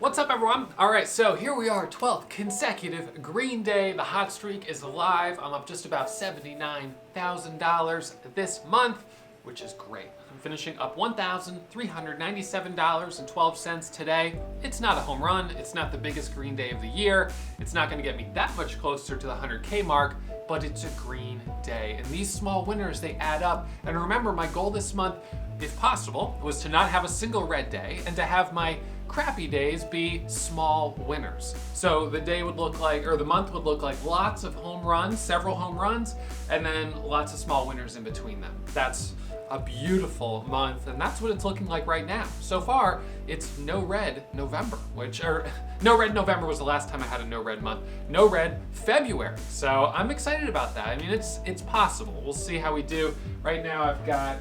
What's up, everyone? All right, so here we are, 12th consecutive green day. The hot streak is alive. I'm up just about $79,000 this month, which is great. I'm finishing up $1,397.12 today. It's not a home run. It's not the biggest green day of the year. It's not gonna get me that much closer to the 100K mark, but it's a green day. And these small winners, they add up. And remember, my goal this month, if possible, was to not have a single red day and to have my crappy days be small winners. So the day would look like, or the month would look like lots of home runs, several home runs, and then lots of small winners in between them. That's a beautiful month, and that's what it's looking like right now. So far, it's no red November, no red November was the last time I had a no red month. No red February. So I'm excited about that. I mean, it's possible. We'll see how we do. Right now I've got,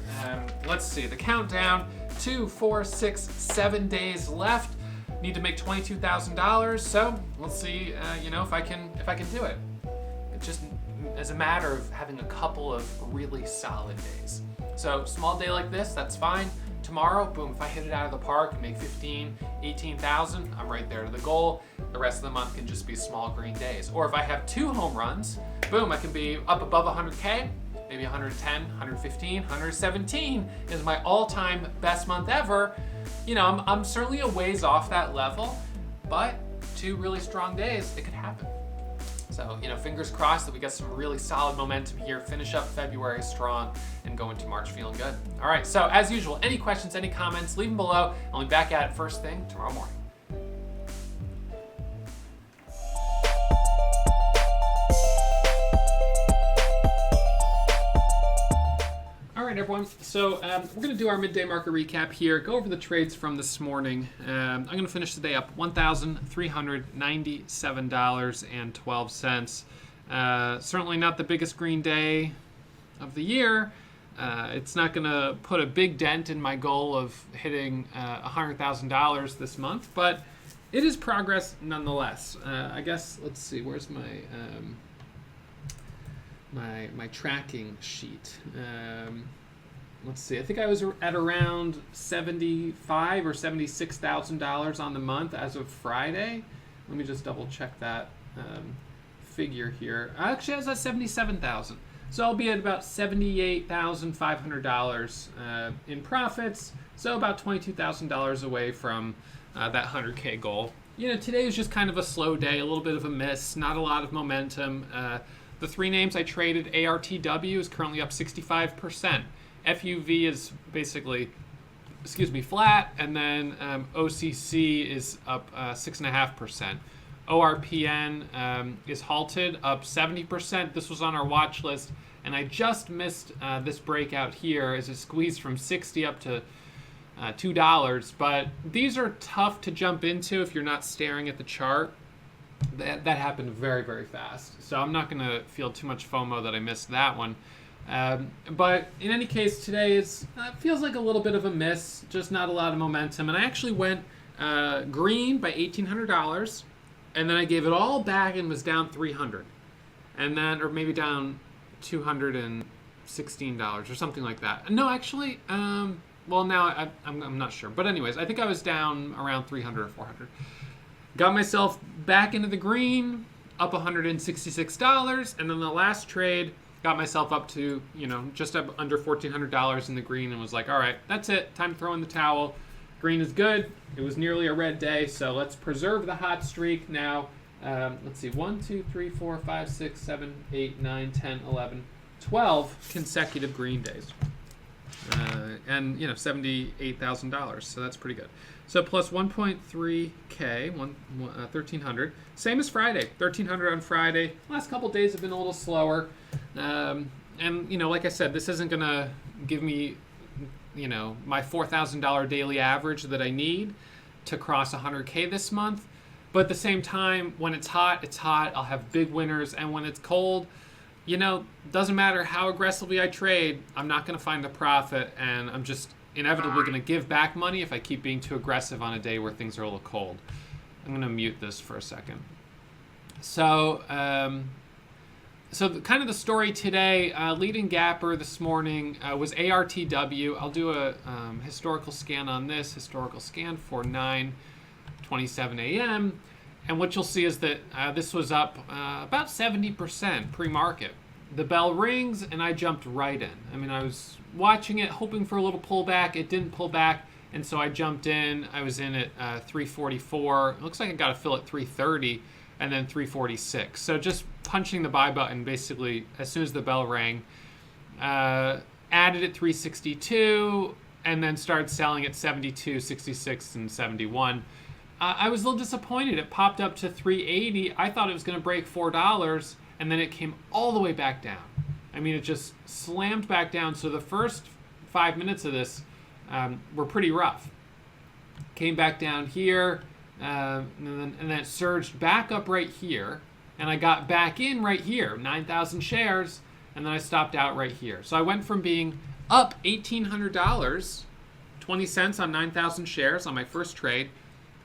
let's see, the countdown, 2, 4, 6, 7 days left. Need to make $22,000. So let's see, if I can do it. It just is a matter of having a couple of really solid days. So small day like this, that's fine. Tomorrow, boom, if I hit it out of the park and make 15, 18,000, I'm right there to the goal. The rest of the month can just be small green days. Or if I have 2 home runs, boom, I can be up above 100K, maybe 110, 115, 117 is my all-time best month ever. I'm certainly a ways off that level, but 2 really strong days, it could happen. So, fingers crossed that we get some really solid momentum here, finish up February strong, and go into March feeling good. All right, so as usual, any questions, any comments, leave them below. I'll be back at it first thing tomorrow morning. All right, everyone. So we're going to do our midday market recap here, go over the trades from this morning. I'm going to finish the day up $1,397.12. Certainly not the biggest green day of the year. It's not going to put a big dent in my goal of hitting $100,000 this month, but it is progress nonetheless. I guess, let's see, where's my my tracking sheet? Let's see. I think I was at around $75,000 or $76,000 on the month as of Friday. Let me just double check that figure here. Actually, I was at $77,000, so I'll be at about $78,500 in profits. So about $22,000 away from that 100K goal. Today is just kind of a slow day, a little bit of a miss, not a lot of momentum. The 3 names I traded, ARTW is currently up 65%. FUV is basically, flat, and then OCC is up 6.5%. ORPN is halted, up 70%. This was on our watch list, and I just missed this breakout here as it squeezed from 60 up to $2. But these are tough to jump into if you're not staring at the chart. That happened very, very fast. So I'm not going to feel too much FOMO that I missed that one. But in any case, today it feels like a little bit of a miss, just not a lot of momentum. And I actually went green by $1,800, and then I gave it all back and was down $300, and then, or maybe down $216 or something like that. No, actually, well, now I'm not sure. But anyways, I think I was down around $300 or $400. Got myself back into the green, up $166, and then the last trade got myself up to, just up under $1,400 in the green, and was like, all right, that's it, time to throw in the towel. Green is good. It was nearly a red day, so let's preserve the hot streak now. Let's see, 1, 2, 3, 4, 5, 6, 7, 8, 9, 10, 11, 12 consecutive green days. And $78,000, so that's pretty good. So plus 1.3K, 1,300. Same as Friday, 1,300 on Friday. Last couple days have been a little slower. And like I said, this isn't gonna give me, my $4,000 daily average that I need to cross 100K this month. But at the same time, when it's hot, it's hot. I'll have big winners, and when it's cold, doesn't matter how aggressively I trade, I'm not going to find a profit, and I'm just inevitably going to give back money if I keep being too aggressive on a day where things are a little cold. I'm going to mute this for a second. So, kind of the story today, leading gapper this morning was ARTW. I'll do a historical scan on this. Historical scan for 9/29 11:27 a.m. And what you'll see is that this was up about 70% pre-market. The bell rings and I jumped right in. I mean, I was watching it, hoping for a little pullback. It didn't pull back, and so I jumped in. I was in at 344. It looks like I got a fill at 330 and then 346. So just punching the buy button basically as soon as the bell rang. Added at 362 and then started selling at 72, 66, and 71. I was a little disappointed. It popped up to 380. I thought it was going to break $4, and then it came all the way back down. I mean, it just slammed back down. So the first 5 minutes of this were pretty rough. Came back down here, and then it surged back up right here, and I got back in right here, 9,000 shares, and then I stopped out right here. So I went from being up $1,800, 20 cents on 9,000 shares on my first trade,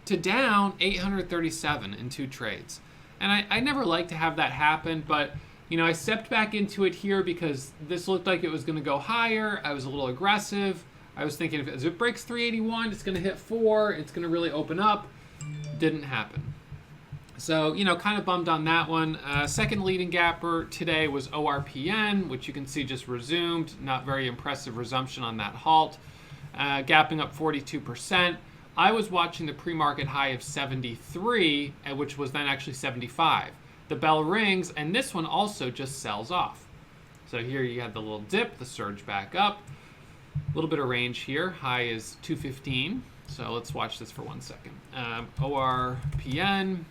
to down $837 in 2 trades. And I never like to have that happen, but I stepped back into it here because this looked like it was going to go higher. I was a little aggressive. I was thinking if it breaks 381, it's going to hit 4. It's going to really open up. Didn't happen. So, kind of bummed on that one. Second leading gapper today was ORPN, which you can see just resumed. Not very impressive resumption on that halt. Gapping up 42%. I was watching the pre-market high of 73, which was then actually 75. The bell rings, and this one also just sells off. So here you had the little dip, the surge back up. A little bit of range here. High is 215. So let's watch this for 1 second. ORPN.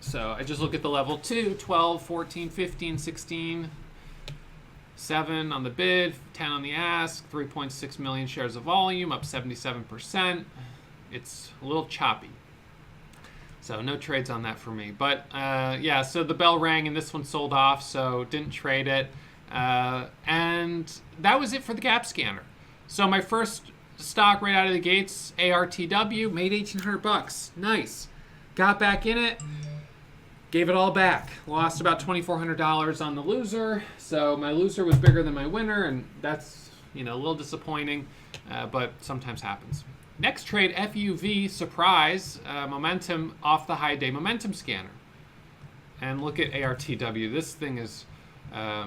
So I just look at the level 2, 12, 14, 15, 16, 7 on the bid, 10 on the ask, 3.6 million shares of volume, up 77%. It's a little choppy. So no trades on that for me. But so the bell rang and this one sold off, so didn't trade it. And that was it for the gap scanner. So my first stock right out of the gates, ARTW, made $1,800. Nice. Got back in it. Gave it all back. Lost about $2,400 on the loser. So my loser was bigger than my winner, and that's a little disappointing, but sometimes happens. Next trade, FUV, surprise, momentum off the high day momentum scanner. And look at ARTW. This thing is a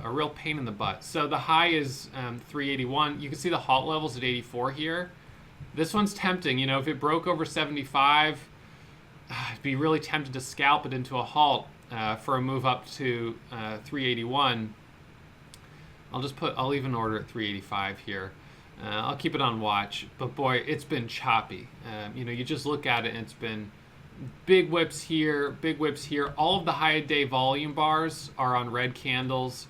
real pain in the butt. So the high is 381. You can see the halt levels at 84 here. This one's tempting. If it broke over 75, I'd be really tempted to scalp it into a halt for a move up to 381. I'll even order at 385 here. I'll keep it on watch, but boy, it's been choppy. You just look at it and it's been big whips here, big whips here. All of the high day volume bars are on red candles.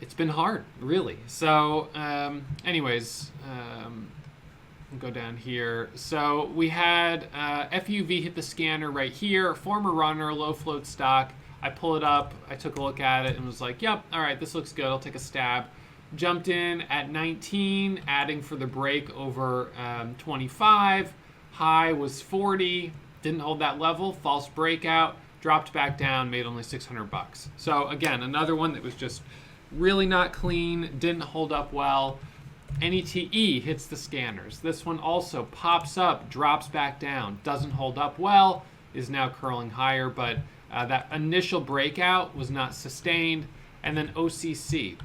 It's been hard, really. So anyways, we'll go down here. So we had FUV hit the scanner right here, former runner, low float stock. I pull it up, I took a look at it and was like, yep, all right, this looks good, I'll take a stab. Jumped in at 19, adding for the break over 25. High was 40, didn't hold that level, false breakout, dropped back down, made only $600. So again, another one that was just really not clean, didn't hold up well. NETE hits the scanners. This one also pops up, drops back down, doesn't hold up well, is now curling higher, but that initial breakout was not sustained. And then OCC.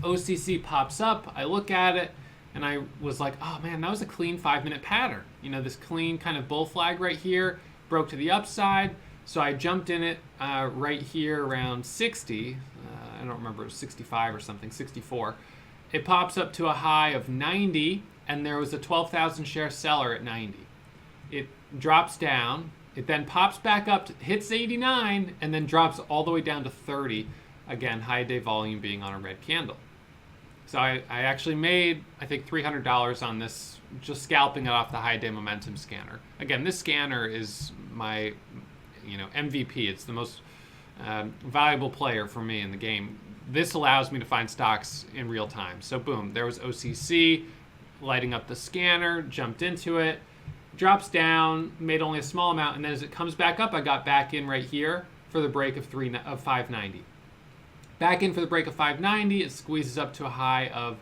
OCC pops up, I look at it, and I was like, oh man, that was a clean 5-minute pattern. This clean kind of bull flag right here, broke to the upside, so I jumped in it right here around 60, I don't remember, it was 65 or something, 64. It pops up to a high of 90, and there was a 12,000 share seller at 90. It drops down, it then pops back up, hits 89, and then drops all the way down to 30. Again, high day volume being on a red candle. So I actually made, I think, $300 on this, just scalping it off the high day momentum scanner. Again, this scanner is my, MVP. It's the most valuable player for me in the game. This allows me to find stocks in real time. So boom, there was OCC, lighting up the scanner, jumped into it, drops down, made only a small amount, and then as it comes back up, I got back in right here for the break of 590. Back in for the break of 590, it squeezes up to a high of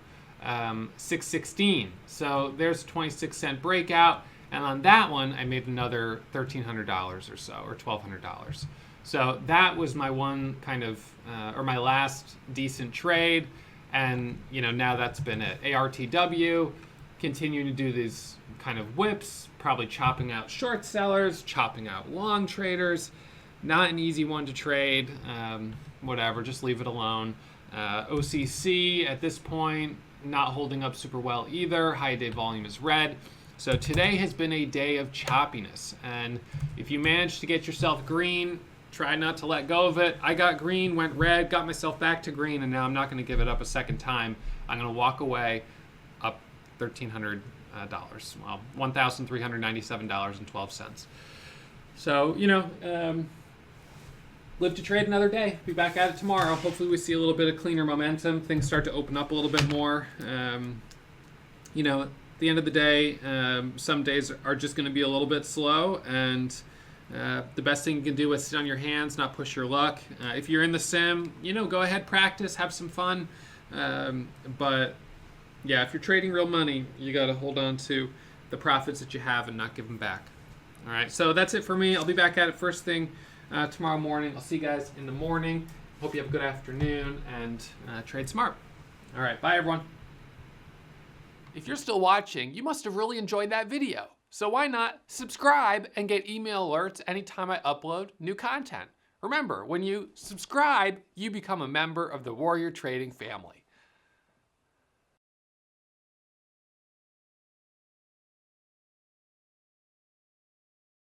616. So there's a 26-cent breakout, And on that one, I made another $1,300 or so, or $1,200. So that was my one kind of, or my last decent trade. And, now that's been it. ARTW, continuing to do these kind of whips, probably chopping out short sellers, chopping out long traders. Not an easy one to trade. Whatever, just leave it alone. OCC at this point, not holding up super well either. High day volume is red. So today has been a day of choppiness. And if you manage to get yourself green, try not to let go of it. I got green, went red, got myself back to green, and now I'm not going to give it up a second time. I'm going to walk away up $1,300. Well, $1,397.12. So, live to trade another day. Be back at it tomorrow. Hopefully we see a little bit of cleaner momentum. Things start to open up a little bit more. At the end of the day, some days are just going to be a little bit slow, and the best thing you can do is sit on your hands, not push your luck. If you're in the sim, go ahead, practice, have some fun. But yeah, if you're trading real money, you got to hold on to the profits that you have and not give them back. All right, so that's it for me. I'll be back at it first thing tomorrow morning. I'll see you guys in the morning. Hope you have a good afternoon, and trade smart. All right, bye everyone. If you're still watching, you must have really enjoyed that video. So why not subscribe and get email alerts anytime I upload new content? Remember, when you subscribe, you become a member of the Warrior Trading family.